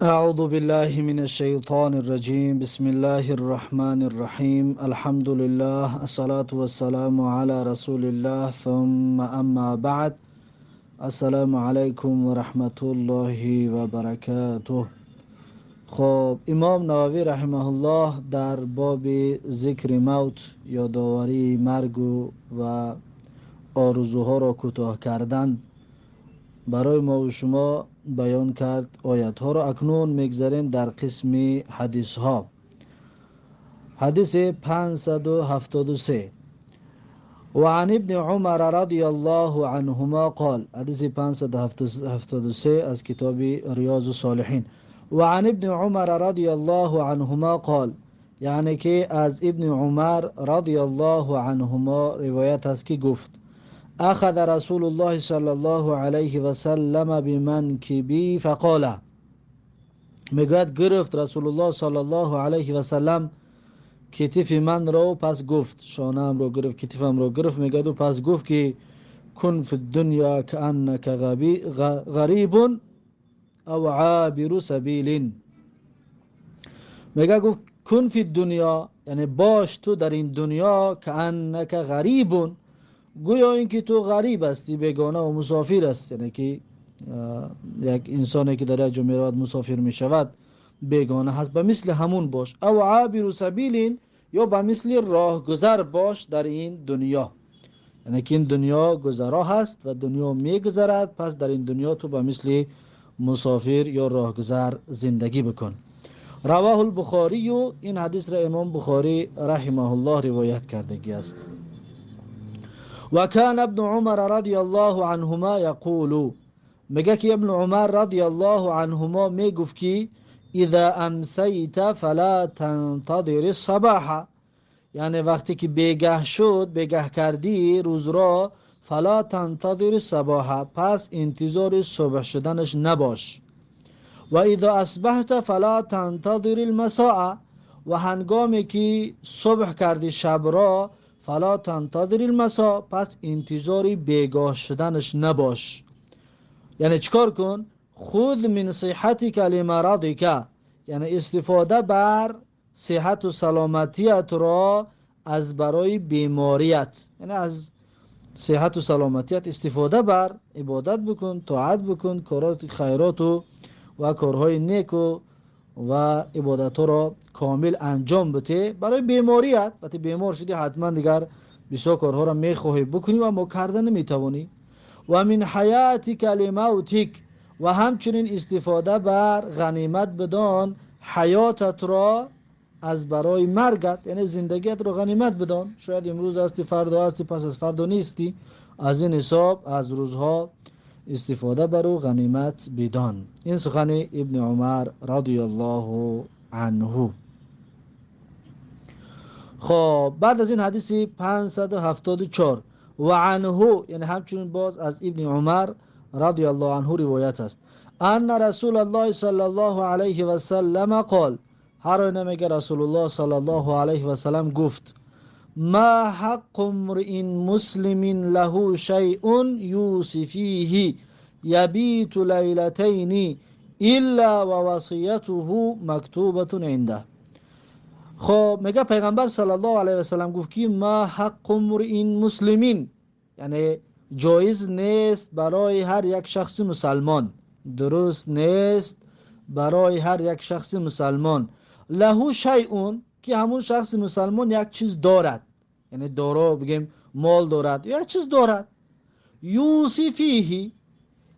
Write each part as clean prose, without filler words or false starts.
أعوذ بالله من الشيطان الرجيم بسم الله الرحمن الرحيم الحمد لله الصلاة والسلام على رسول الله ثم أما بعد السلام عليكم ورحمة الله وبركاته. خب امام نووی رحمه الله در باب ذکر موت یادآوری مرگ و آرزوها را کوتاه کردن برای ما و شما بیان کرد آیت ها را. اکنون میگذاریم در قسم حدیث ها. حدیث 573 و عن ابن عمر رضی الله عنهما قال، حدیث 573 از کتاب ریاض الصالحین. و عن ابن عمر رضی الله عنهما قال، یعنی که از ابن عمر رضی الله عنهما روایت است که گفت: اخذ رسول الله صلی الله علیه و سلم بمنکبی فقال، میگوید گرفت رسول الله صلی الله علیه و سلم کتف من را پس گفت، شانم را گرفت، کتفم را گرفت، میگوید و پس گفت که کن فی الدنیا کانک غریب او عابر سبیل. میگه گفت کن فی الدنیا، یعنی باش تو در این دنیا کانک غریب، گویا اینکه تو غریب هستی، بیگانه و مسافر هستی. یعنی که یک انسانی که در جا میرود مسافر میشود بیگانه هست، به مثل همون باش. او عابر سبیل، یا به مثل راهگذر باش در این دنیا. یعنی که این دنیا گذرا هست و دنیا میگذرد، پس در این دنیا تو به مثل مسافر یا راهگذر زندگی بکن. رواه البخاری، و این حدیث را امام بخاری رحمه الله روایت کردگی است. و کان ابن عمر رضی الله عنهما یقول، میگه که ابن عمر رضی الله عنهما میگفت که اذا امسیت فلا تنتظر الصباح، یعنی وقتی که بیگه شد، بیگه کردی روز را، فلا تنتظر الصباح، پس انتظار صبح شدنش نباش. و اذا اصبحت فلا تنتظر المساء، و هنگامی که صبح کردی شب را، فلا تنتظر المساء، پس انتظاری بیگاه شدنش نباش. یعنی چکار کن؟ خذ من صحتک لمرضک، یعنی استفاده بر صحت و سلامتیت را از برای بیماریت، یعنی از صحت و سلامتیت استفاده بر، عبادت بکن، طاعت بکن، کارات خیرات و کارهای نیک و عبادت را کامل انجام بده برای بیماریت. وقتی بیمار شدی حتما دیگر بسیار کارها را میخواهی بکنی و ما کردن نمیتوانی. و من حیاتک لموتک، و همچنین استفاده بر غنیمت بدان حیاتت را از برای مرگت، یعنی زندگیت را غنیمت بدان. شاید امروز هستی، فردا هستی، پس از فردا نیستی، از این حساب از روزها استفاده برو غنیمت بدان. این سخن ابن عمر رضی الله عنه. خب بعد از این حدیث 574 و عنه، یعنی همچنین باز از ابن عمر رضی الله عنه روایت است: ان رسول الله صلی الله علیه و سلم قال، هر آینه میگه رسول الله صلی الله علیه و سلم گفت: ما حق امرئ مسلم له شیء یوصی فیه یبیت لیلتین الا ووصیته مکتوبه عنده. خب میگه پیغمبر صلی الله علیه و سلم گفت که ما حق امرئ مسلمین، یعنی جایز نیست برای هر یک شخص مسلمان، درست نیست برای هر یک شخص مسلمان، له شیء، که همون شخص مسلمان یک چیز دارد، یعنی دارا بگیم مال دارد یا یک چیز دارد، یوصی فیه،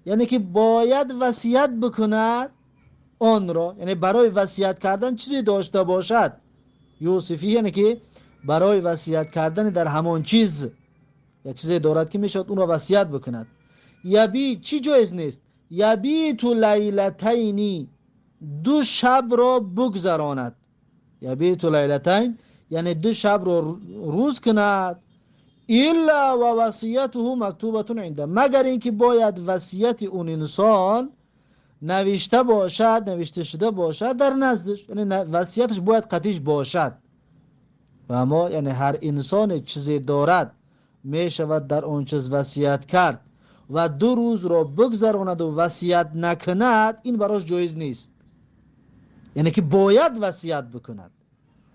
یعنی که باید وصیت بکند آن را، یعنی برای وصیت کردن چیزی داشته باشد. یوسفی یعنی که برای وصیت کردن در همان چیز یا چیزی دارد که میشد اون را وصیت بکند. یبی چی جایز نیست؟ یبی تو لیلتینی، دو شب را بگذراند. یبی تو لیلتین یعنی دو شب را روز کند. الا و وصیته مکتوبه عنده، مگر اینکه باید وصیت اون انسان نوشته باشد، نوشته شده باشد در نزدش، یعنی وصیتش باید قطعیش باشد. و اما یعنی هر انسان چیزی دارد می شود در آن چیز وصیت کرد و 2 روز را بگذراند و وصیت نکند، این براش جایز نیست. یعنی که باید وصیت بکند.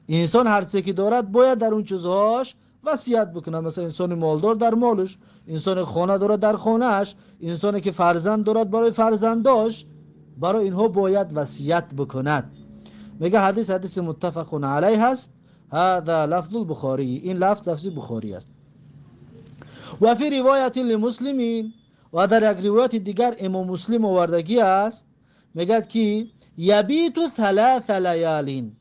انسان هر چیزی که دارد باید در اون چیزهاش وصیت بکند. مثلا انسان مالدار در مالش، انسان خانه دارد در خانهش، انسانی که فرزند دارد برای فرزنداش، برای اینها باید وصیت بکند. میگه حدیث متفق علیه است. هذا لفظ البخاری، این لفظ بخاری است. و فی روایت للمسلمین، و در یک روایت دیگر امام مسلم آوردگی است، میگه که یبیت 3 لیالین،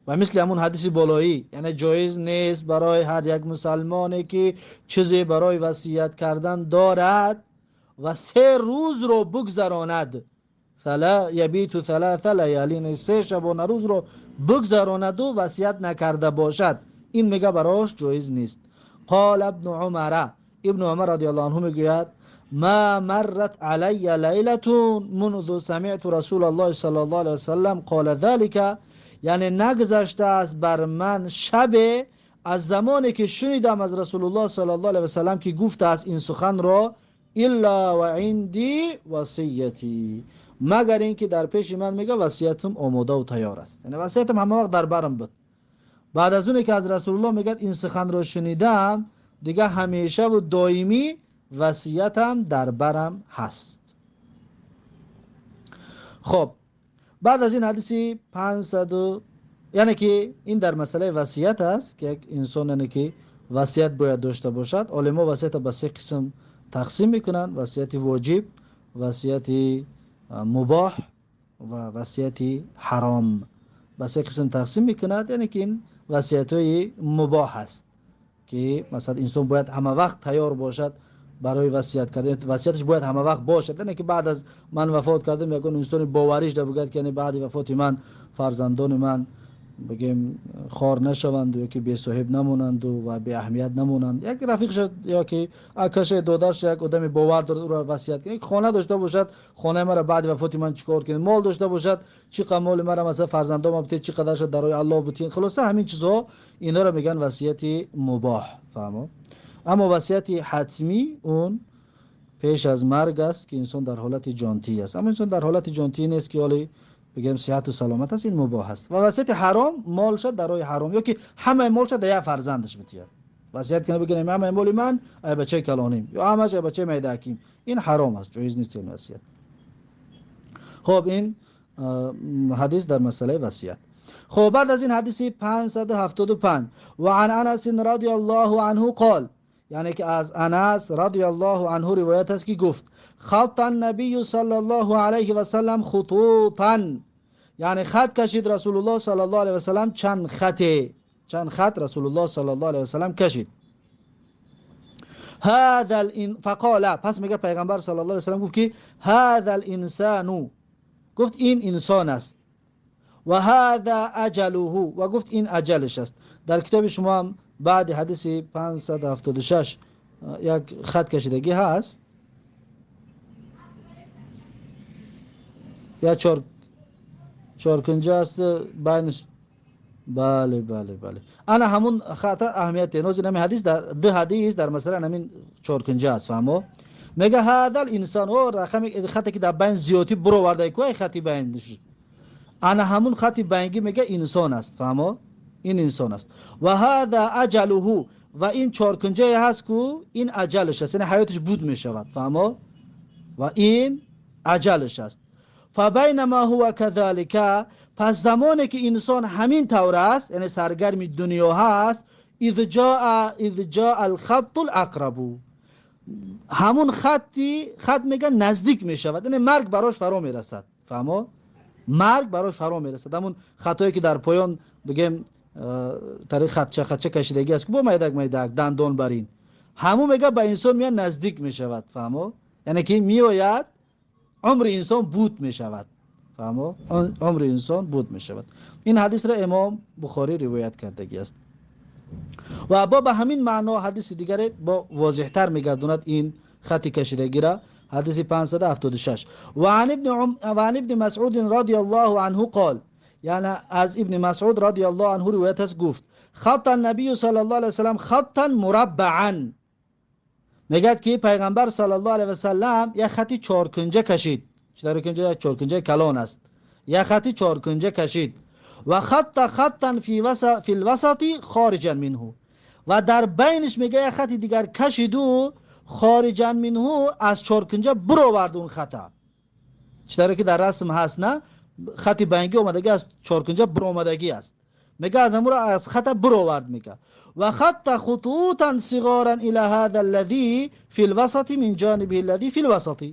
و مثل همون حدیث بالایی، یعنی جایز نیست برای هر یک مسلمانی که چیزی برای وصیت کردن دارد و 3 روز رو بگذراند. یبیت 3 لیالین، 3 شبانه روز رو بگذراند و وصیت نکرده باشد، این میگه براش جایز نیست. قال ابن عمر، ابن عمر رضی الله عنه میگوید ما مرت علی لیلة منذ سمعت رسول الله صلی الله علیه وسلم قال ذلك، یعنی نگذشته است بر من شب از زمانی که شنیدم از رسول الله صلی الله علیه وسلم که گفته است این سخن را، الا و عندی وصیتی، مگر اینکه در پیش من میگه وصیتم آماده و تیار است. یعنی وصیتم همه وقت در برم بود. بعد از اونی که از رسول الله میگه این سخن را شنیدم، دیگه همیشه و دائمی وصیتم در برم هست. خب بعد از این حدیثی 500، یعنی که این در مسئله وصیت است که یک انسان یعنی که وصیت باید داشته باشد. علما وصیت به 3 قسم تقسیم میکنن: وصیت واجب، وصیت مباح و وصیت حرام. به 3 قسم تقسیم میکنند. یعنی که این وصیت های مباح است که مثلا انسان باید همه وقت تیار باشد برای وصیت کردن، وصیتش باید همه وقت باشد. یعنی که بعد از من وفات کردم یگان انسان باوریش ده بگد که یعنی بعد وفات من فرزندان من بگیم خار نشوند و که بی صاحب نمونند و بی اهمیت نمونند. یک رفیقش یا که آکاش دادرش یک آدم باور داره او را وصیت کنه، خانه داشته باشد، خانه مرا بعد وفات من چیکار کنه، مال داشته باشد، چقدر مال مرا مثلا فرزندام بده چقدرش درای الله بتین، خلاصه همین چیزها اینا را میگن وصیت مباح. فهمو؟ اما وصیت حتمی اون پیش از مرگ است که انسان در حالت جانتی است. اما انسان در حالت جانتی نیست که حالی بگیم صحت و سلامت است، این مباح است. و وصیت حرام، مال شد درای حرام، یا که همه مال شد در یک فرزندش بتید وصیت کنه بگیم همه مال من ای بچه کلانیم یا همش ای بچه میدکیم، این حرام است، جایز نیست این وصیت. خب این حدیث در مسئله وصیت. خب بعد از این حدیث 575 و عن انس رضی الله عنه قال، یعنی که از انس رضی الله عنه روایت است که گفت خط النبی صلی الله علیه و سلم خطوطا، یعنی خط کشید رسول الله صلی الله علیه و سلم، چند خط رسول الله صلی الله علیه و سلم کشید. هذا فقال، پس میگه پیغمبر صلی الله علیه و سلم گفت که هذا الانسان، گفت این انسان است، و هذا اجله، و گفت این اجلش است. در کتاب شما هم بعد حدیث 576 یک خط کشیدگی هست یا چهار کنجه است بینش. بله انا همون خط اهمیت نوزی نمی حدیث در 2 حدیث در مثلا همین 4 کنجه است. فهمو؟ میگه هذا الانسان، او رقم خطی که در بین زیادی برو ورده کوی خطی بینش، انا همون خطی بینگی میگه انسان است. فهمو؟ این انسان است. و هذا اجله، و این 4 کنجه هست که این اجلش است، یعنی حیاتش بود میشود. فهمو؟ و این اجلش است. فبینما هو كذلك، پس زمانی که انسان همین طور است، یعنی سرگرم دنیا هست، اذ جاء الخط الاقرب، همون خط میگه نزدیک میشود، یعنی مرگ براش فرا میرسد. فهمو؟ مرگ براش فرا میرسد. همون خطایی که در پایان بگیم طریق خطچه کشیدگی است که با میدک دندان برین، همون میگه به انسان میاد نزدیک میشود. فهمو؟ یعنی که میآید عمر انسان بود میشود. فهمو؟ عمر انسان بود میشود. این حدیث را امام بخاری روایت کردگی است و با به همین معنا حدیث دیگر با واضح تر میگردوند این خط کشیدگی را. حدیث 576 و عن ابن مسعود رضی الله عنه قال، یعنی از ابن مسعود رضی الله عنه روایت است گفت خط النبی صلی الله علیه و سلم خطا مربعا، میگه که پیغمبر صلی الله علیه و سلم یک خطی 4 کنجه کشید. 4 کنجه یک 4 کنجه کلان است، یک خطی چارکنجه کشید. و خطا فی الوسط خارجا منه، و در بینش میگه یک خطی دیگر کشید و خارجا منه از چارکنجه برآورد اون خطا. چطوری که در رسم هست نه، خطی بینگی اومدگی از چارکنجه برآمدگی است، میگه از همون از خط برآورد میگه. و خط خطوطا صغارا الى هذا الذي في الوسط من جانبه الذي في الوسط.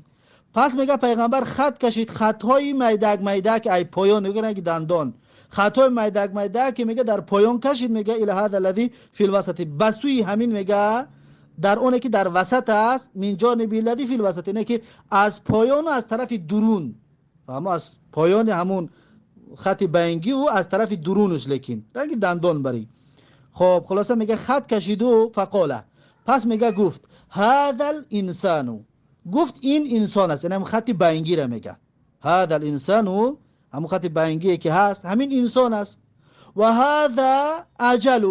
پس میگه پیغمبر خط کشید، خطهای میدک میدک ای پایان، میگه که دندان، خطهای میدک میدک میگه در پایان کشید، میگه الى هذا الذي في الوسط، بسوی همین میگه در اونه که در وسط است، من جانبه الذي في الوسط، اینه که از پایان و از طرف درون، اما از پایان همون خط بینگی و از طرف درونش، لیکن رنگ دندان بری. خب خلاصه میگه خط کشید و فقاله، پس میگه گفت هذا الانسان، گفت این انسان است، یعنی هم خط بینگی را میگه هذا الانسان، همون خط بینگی که هست همین انسان است. و هذا اجله،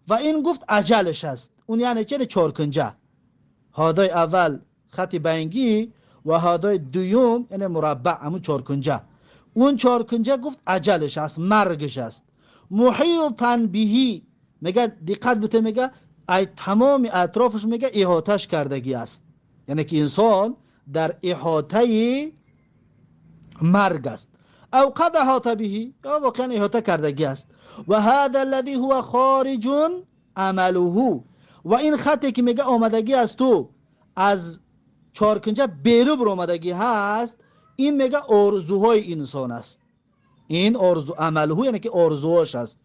و این گفت اجلش است، اون یعنی چه؟ چارکنجه. هادای اول خط بینگی و هادای دوم یعنی مربع، همون چارکنجه. اون چارکنجه گفت اجلش است، مرگش است. محیطاً بهی، میگه دقت بته، میگه ای تمام اطرافش میگه احاطش کردگی است، یعنی که انسان در احاطه مرگ است. او قد احاط بهی، یا واقعا احاطه کردگی است. و هذا الذي هو خارج عمله، و این خطی که میگه آمدگی است تو از چارکنجه بیرو بر آمدگی هست، این میگه آرزوهای انسان است، این آرزو عمله یعنی که آرزوهاش است.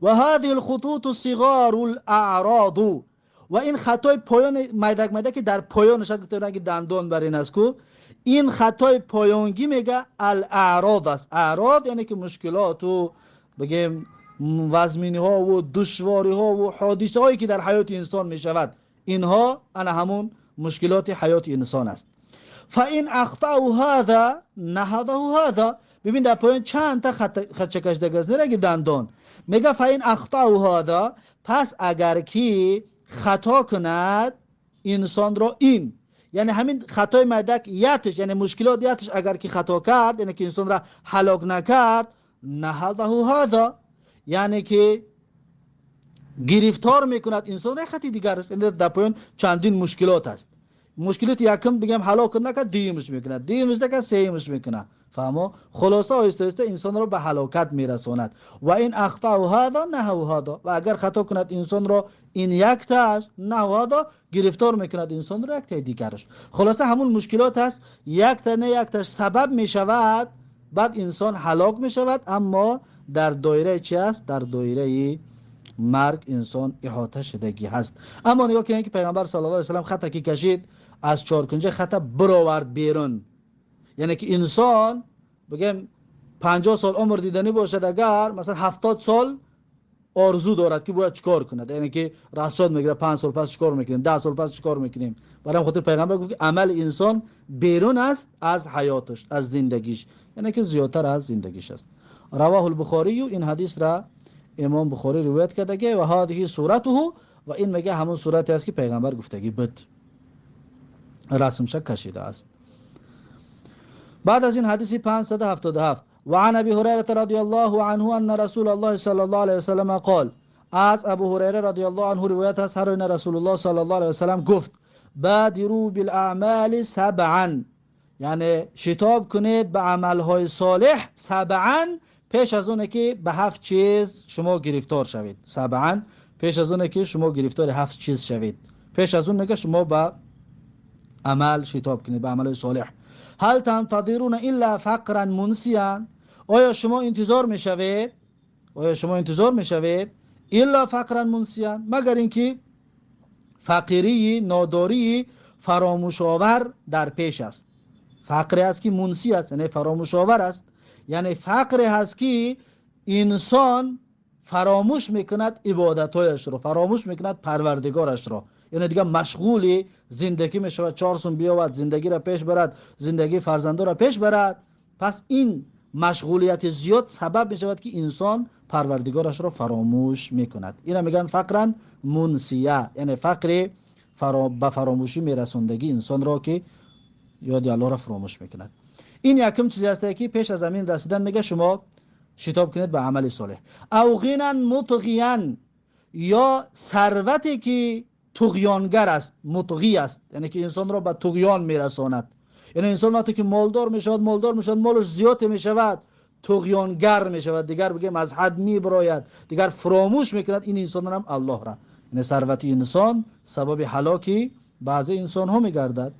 و هذه الخطوط صغار الاعراض، و این خطای پایان میدک میدک که در پایانش هست، که دندان بر این است کو، این خطای پایانگی میگه الاعراض است. اعراض یعنی که مشکلات و بگیم وزمینی ها و دشواری ها و حادثه هایی که در حیات انسان میشود، اینها انا همون مشکلات حیات انسان است. فاین اخطأ هذا نهضه هذا، ببین در پایان چند تا خط کشیده است، نه دندان. میگه فاین اخطأ هذا، پس اگر کی خطا کند انسان را، این یعنی همین خطای مدک یتش، یعنی مشکلات یتش اگر کی خطا کرد، یعنی که انسان را هلاک نکرد، نهضه هذا، یعنی که گرفتار میکند انسان را خطی دیگر. یعنی در پایان چندین مشکلات است. مشکلات یکم بگم هلاک نکرد، دیمش میکند، دیمش نکرد، سیمش میکند. فهمو؟ خلاصه آهسته آهسته انسان را به هلاکت میرساند. و این اخطاء هذا نحو هذا، و اگر خطا کند انسان را این یک تاش، نحو هذا گرفتار میکند انسان را یک تا دیگرش. خلاصه همون مشکلات است، یک تا نه یک تاش سبب میشود، بعد انسان هلاک میشود، اما در دایره چی است؟ در دایره مرگ انسان احاطه شدگی هست. اما نگاه کنید که پیغمبر صلی الله علیه و سلم خطی که کشید از چارکنجه خط برآورد بیرون، یعنی که انسان بگم 50 سال عمر دیدنی باشد، اگر مثلا 70 سال آرزو دارد که باید چیکار کند، یعنی که رشاد میگیره 5 سال پس چیکار میکنیم، 10 سال پس چیکار میکنیم. برای خاطر پیغمبر گفت که عمل انسان بیرون است از حیاتش، از زندگیش، یعنی که زیادتر از زندگیش است. رواه البخاری، این حدیث را امام بخاری روایت کرده و هذه صورته، و این میگه همون صورتی است که پیغمبر گفتگی بود، رسمش کشیده است. بعد از این حدیث 577 و عن ابی هریره رضی الله عنه ان رسول الله صلی الله علیه و سلم قال، از ابو هریره رضی الله عنه روایت است، هر این رسول الله صلی الله علیه و سلم گفت بادروا بالاعمال سبعا، یعنی شتاب کنید به عملهای صالح سبعا، پیش از اونه که به 7 چیز شما گرفتار شوید. سبعا پیش از اونه که شما گرفتار 7 چیز شوید، پیش از اونه که شما به عمل شتاب کنید، به عمل صالح. هل تنتظرون الا فقرا منسیا، آیا شما انتظار میشوید، آیا شما انتظار میشوید الا فقرا منسیا، مگر اینکه فقیری، ناداری فراموش آور در پیش است. فقر است که منسی است، یعنی فراموش آور است، یعنی فقر هست که انسان فراموش میکند عبادتایش رو، فراموش میکند پروردگارش رو، یعنی دیگه مشغول زندگی میشود، 4 سون بیاود زندگی را پیش برد، زندگی فرزنده را پیش برد. پس این مشغولیت زیاد سبب میشود که انسان پروردگارش را فراموش میکند. اینا میگن فقرا منسیه، یعنی فقر به فراموشی میرسوندگی انسان را که یاد الله را فراموش میکند. این یکم چیزی هست که پیش از زمین رسیدن میگه شما شتاب کنید به عمل صالح. او غنى مطغیا، یا ثروتی که طغیانگر است، مطغی است، یعنی که انسان را به طغیان میرساند. یعنی انسان وقتی که مالدار میشود مالش زیاد میشود، طغیانگر میشود، دیگر بگیم از حد میبراید، دیگر فراموش میکند. این انسان هم الله را، یعنی ثروت انسان سبب هلاکی بعضی انسان ها میگردد.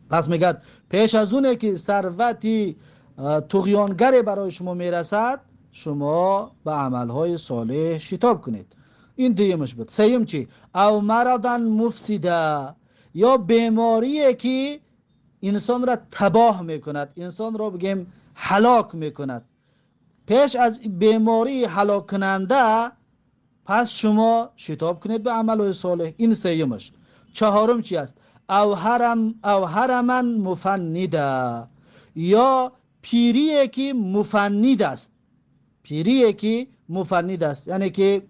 پس میگد پیش از اونه که ثروتی طغیانگر برای شما میرسد، شما به عملهای صالح شتاب کنید. این دیمش بود. سیم چی؟ او مرضا مفسده، یا بیماریه که انسان را تباه میکند، انسان را بگیم هلاک میکند. پیش از بیماری هلاک کننده پس شما شتاب کنید به عمل صالح. این سیمش. چهارم چی است؟ او هرما مفنده، یا پیریه که مفند است. پیریه که مفند است یعنی که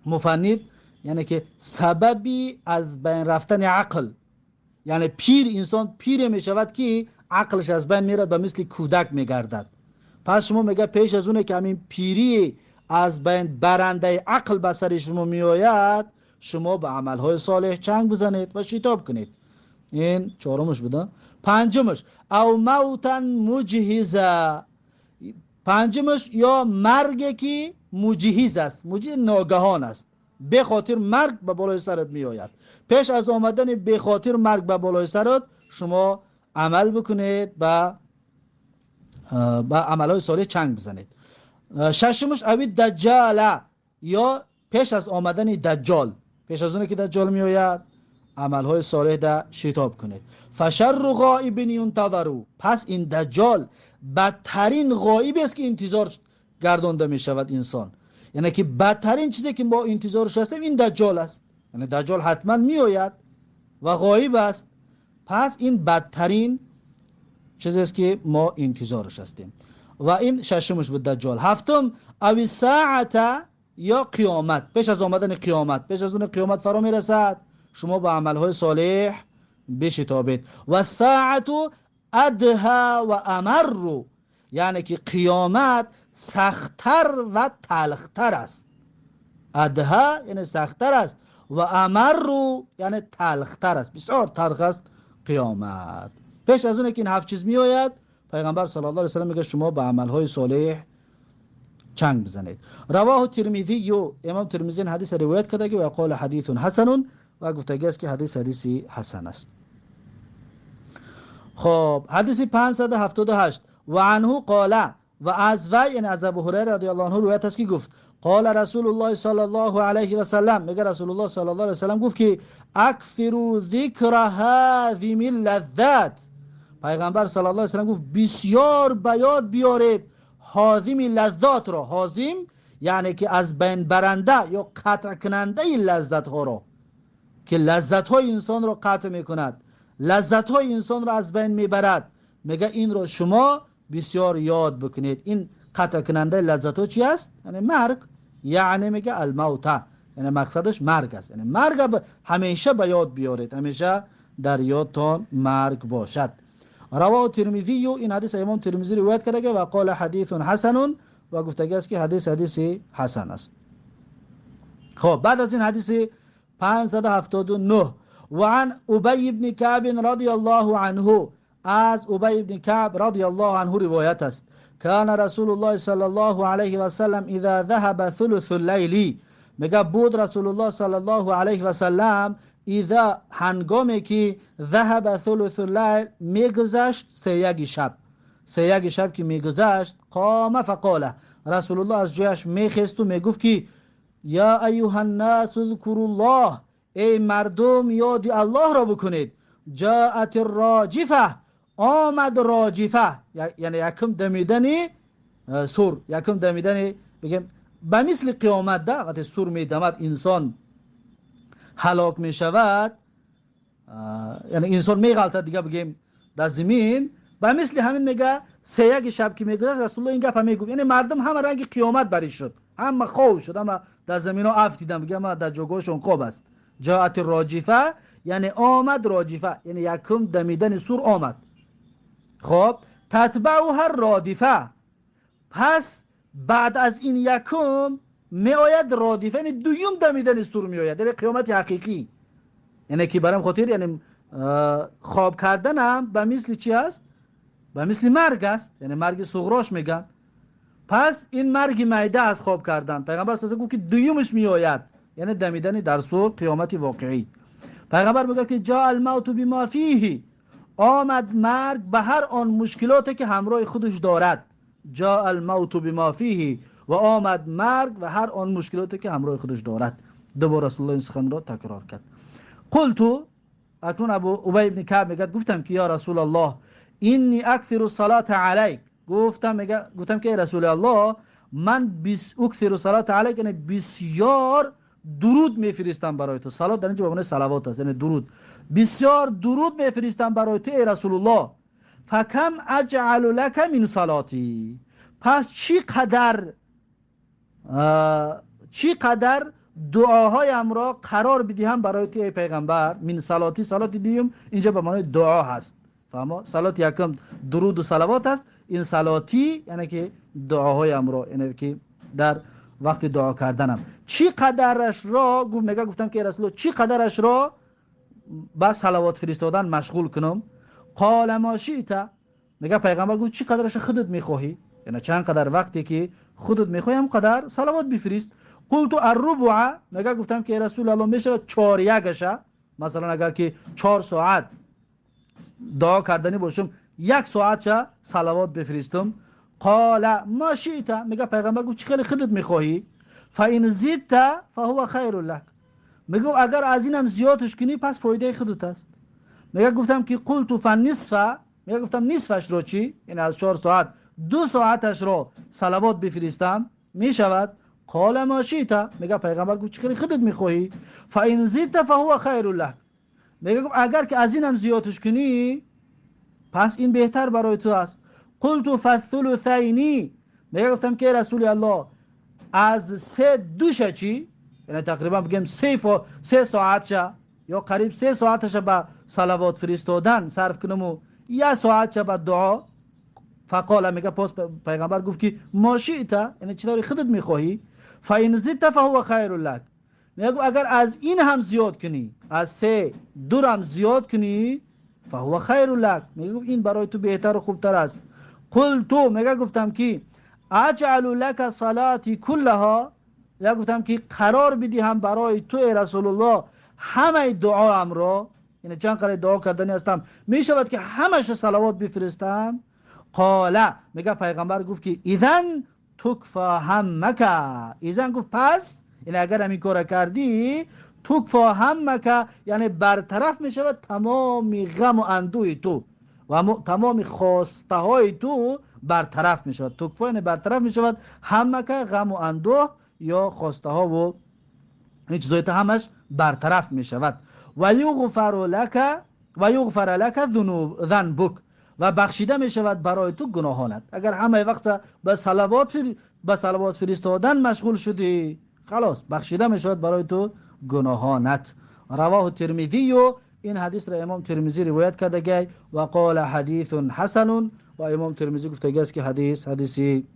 مفند یعنی که سببی از بین رفتن عقل. یعنی انسان پیر می شود که عقلش از بین میرد و مثل کودک میگردد. پس شما میگه پیش از اونه که همین پیری از بین برنده عقل به سر شما میآید، شما به عملهای صالح چنگ بزنید و شتاب کنید. این چهارمش بوده. پنجمش او موتا مجهزه، پنجمش یا مرگ که مجهز است، مجهز ناگهان است، به خاطر مرگ به بالای سرت می آید. پیش از آمدن به خاطر مرگ به بالای سرت شما عمل بکنید و عملهای صالح چنگ بزنید. ششمش اوی دجال، یا پیش از آمدن دجال، پیش از اونه که دجال می آید عملهای صالح دا شتاب کنید. فشر غائب ینتظروا، پس این دجال بدترین غایب است که انتظار گردانده می شود انسان. یعنی که بدترین چیزی که ما انتظارش هستیم این دجال است. یعنی دجال حتما می آید و غایب است. پس این بدترین چیزی است که ما انتظارش هستیم. و این ششمش بود دجال. هفتم او ساعت، یا قیامت، پیش از آمدن قیامت، پیش از اون قیامت فرا می رسد، شما با عملهای صالح بشتابید. و ساعت ادها و امر، یعنی که قیامت سختتر و تلختر است. ادها یعنی سختتر است و امر یعنی تلختر است، بسیار تلخ است قیامت. پیش از اون که این هفت چیز می آید، پیغمبر صلی الله علیه و سلم میگه شما به عملهای صالح چنگ بزنید. رواه ترمذی، امام ترمذی این حدیث روایت کرده و قال حدیث حسن، و گفته است که حدیث حسن است. خب حدیث 578 و عنه قال، و از وی یعنی از ابو هریره رضی الله عنه روایت است که گفت قال رسول الله صلی الله علیه و سلم، میگه رسول الله صلی الله علیه و سلم گفت که اکثروا ذکر هذه اللذات، پیغمبر صلی الله علیه و سلم گفت بسیار به یاد بیارید هاذم لذات را. هاذم یعنی که از بین برنده یا قطع کننده لذت ها را، که لذت های انسان را قطع میکند، لذت های انسان را از بین میبرد. میگه این را شما بسیار یاد بکنید. این قطع کننده لذت ها چی است؟ یعنی مرگ. یعنی میگه الموت، یعنی مقصدش مرگ است. یعنی مرگ همیشه به یاد بیارید، همیشه در یادتان مرگ باشد. رواه ترمذی، این حدیث امام ترمذی روایت کرده و قال حدیث حسن، و گفته است که حدیث حسن است. خب بعد از این حدیث 579 و عن ابی بن کعب رضی الله عنه، از ابی بن کعب رضی الله عنه روایت است کان رسول الله صلی الله علیه و سلم اذا ذهب ثلث الليل، میگه بود رسول الله صلی الله علیه و سلم اذا هنگامی که ذهب ثلث اللیل میگذشت سه یک شب که میگذشت، قام فقاله، رسول الله از جایش میخست و میگفت که یا ایها الناس اذکروا الله، ای مردم یاد الله را بکنید. جاءت الراجفه، آمد راجفه، یعنی یکم دمیدنی سور، یکم دمیدنی بگیم به مثل قیامت ده، وقتی سور میدمد انسان هلاک می شود، یعنی انسان میغلطد دیگه بگیم در زمین، به مثل همین میگه سه یک شب که میگذشت رسول الله این گپ میگفت، یعنی مردم همه رنگ قیامت بری شد، همه خواب شد، همه در زمین ها افتیدن، میگه ما در جگهشون خواب است. جاءت راجفه یعنی آمد راجفه، یعنی یکم دمیدن سور آمد. خب تتبعها رادفه، پس بعد از این یکم می آید رادفه، یعنی دویم دمیدن استور می آید، یعنی قیامت حقیقی. یعنی که برام خاطر یعنی خواب کردن هم به مثل چی است؟ به مثل مرگ است، یعنی مرگ صغراش میگن. پس این مرگ معده از خواب کردن، پیغمبر صلی الله علیه و آله گفت که دویمش می آید، یعنی دمیدن در صور قیامت واقعی. پیغمبر میگه که جاء الموت بما فیه، آمد مرگ به هر آن مشکلاتی که همراه خودش دارد. جاء الموت بما فیه، و آمد مرگ و هر آن مشکلاتی که همراه خودش دارد. دوباره رسول الله این سخن را تکرار کرد. قلتو، اکنون ابو ابی ابن کعب میگه گفتم که یا رسول الله اینی اکثر الصلاه علیک، گفتم که رسول الله من اکثر الصلاه علیک، یعنی بسیار درود میفرستم برای تو. صلات در اینجا به معنی صلوات است، یعنی درود. بسیار درود میفرستم برای تو ای رسول الله. فکم اجعل لك من صلاتی، پس چی قدر دعاهایم را قرار بدهم برای تو ای پیغمبر. من صلاتی، صلات دیم اینجا به معنی دعا هست. فهمو؟ صلات یکم درود و صلوات است، این صلاتی یعنی که دعاهایم را، یعنی که در وقت دعا کردنم چی قدرش را گفتم که رسول الله چی قدرش را با صلوات فرستادن مشغول کنم. قال ما شئت، میگه پیغمبر گفت چی قدرش خودت میخواهی، یعنی چند قدر وقتی که خودت میخواهی هم قدر صلوات بفرست. قلت الربع، میگه گفتم که رسول الله میشه 4/1، مثلا اگر که 4 ساعت دعا کردنی باشم 1 ساعت صلوات بفرستم. قال ما شئت، میگه پیغمبر گفت چی خیلی خودت میخواهی. فان زدت فهو خیر لك، میگه اگر از اینم زیادش کنی پس فایده خودت است. میگه گفتم که قلت فالنصف، میگه گفتم نصفش رو چی، یعنی از 4 ساعت 2 ساعتش رو صلوات بفرستم میشود. قال ما شئت، میگه پیغمبر گفت چی خودت میخواهی. فان زدت فهو خیر لك، میگه اگر که از اینم زیادش کنی پس این بهتر برای تو است. قلت فالثلثین، میگه گفتم که رسول الله از 3/2 چی، یعنی تقریبا بگیم 3 ساعت یا قریب 3 ساعتش به صلوات فرستادن صرف کنم و 1 ساعت به دعا. فقال، میگه پس پیغمبر گفت که ما شئت، یعنی چطوری خودت میخواهی. فان زدت فهو خیر لك، میگه اگر از این هم زیاد کنی، از 3/2 هم زیاد کنی، فهو خیر لك، میگه این برای تو بهتر و خوبتر است. قلت، میگه گفتم که اجعل لك صلاتي كلها، یا گفتم که قرار بدی هم برای تو ای رسول الله همه دعا هم را، یعنی چند قرار دعا کردنی هستم میشود که همش صلوات بفرستم. قال، میگه پیغمبر گفت که اذن تکفا همک، اذن گفت پس، یعنی اگر همین کار کردی تکفا همک، یعنی برطرف میشود تمام غم و اندوه تو و تمام خواسته های تو برطرف می شود. تکفا یعنی برطرف می شود، همه که غم و اندوه یا خواسته ها و این چیزای تا همش برطرف می شود. و یغفر لك ذنبک، و بخشیده می شود برای تو گناهانت. اگر همه وقت به صلوات فرستادن مشغول شدی، خلاص بخشیده می شود برای تو گناهانت. رواه ترمذی، و این حدیث را امام ترمذی روایت کرده گی و قال حدیث حسن، و امام ترمذی گفته است که حدیثی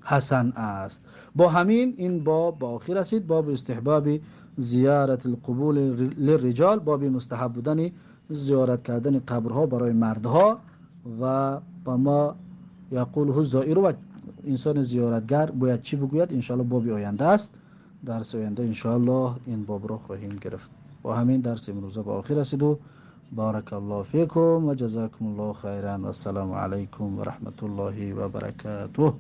حسن است. با همین این باب با آخر رسید، باب استحباب زیارت القبور للرجال، باب مستحب بودن زیارت کردن قبرها برای مردها. و با ما یقوله الزائر، و انسان زیارتگر باید چی بگوید، انشاءالله باب آینده است. درس آینده انشاءالله این باب را خواهیم گرفت. با همین درس امروز با آخر رسید و بارک الله فیکم و جزاکم الله خیرا و السلام علیکم و رحمت الله و برکاته.